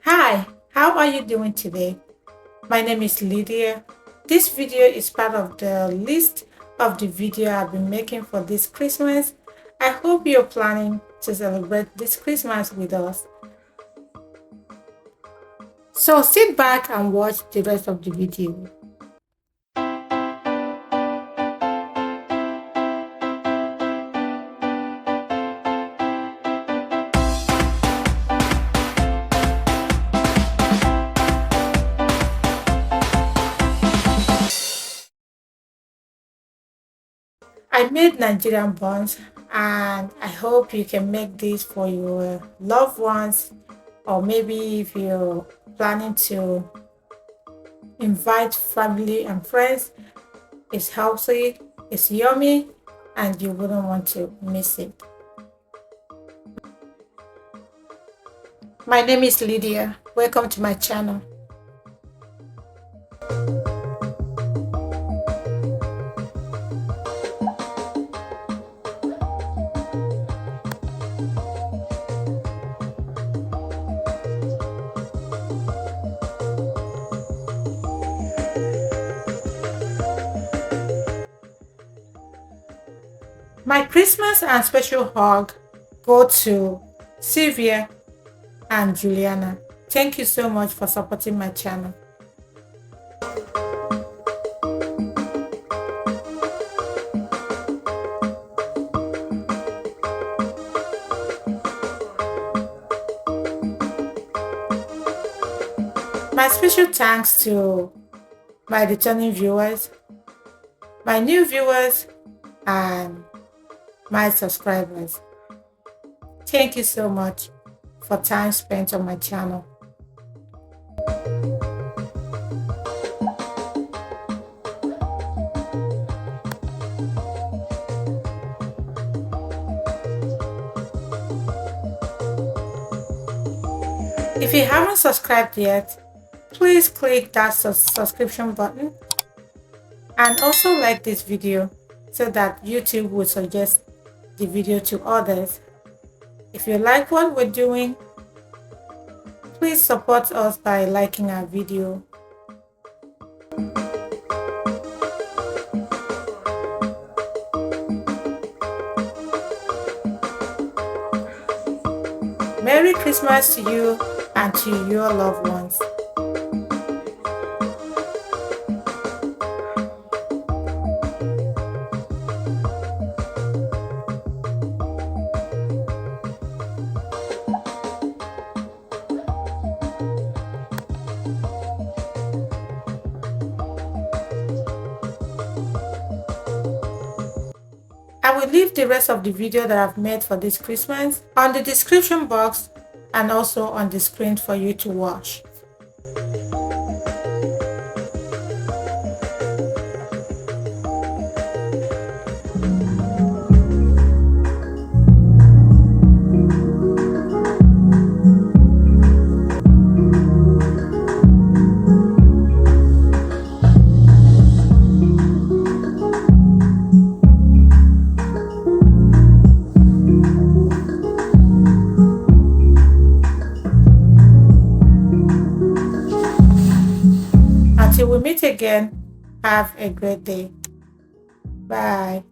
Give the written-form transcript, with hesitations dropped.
Hi, how are you doing today? My name is Lydia. This video is part of the list of the video I've been making for this Christmas. I hope you're planning to celebrate this Christmas with us. So sit back and watch the rest of the video. I made Nigerian buns and I hope you can make this for your loved ones, or maybe if you're planning to invite family and friends. It's healthy, it's yummy, and you wouldn't want to miss it. My name is Lydia. Welcome to my channel. My Christmas and special hug go to Sylvia and Juliana. Thank you so much for supporting my channel. My special thanks to my returning viewers, my new viewers, and my subscribers. Thank you so much for time spent on my channel. If you haven't subscribed yet, please click that subscription button and also like this video so that YouTube will suggest the video to others. If you like what we're doing, please support us by liking our video. Merry Christmas to you and to your loved ones. I will leave the rest of the video that I've made for this Christmas on the description box and also on the screen for you to watch. Until we meet again, have a great day. Bye.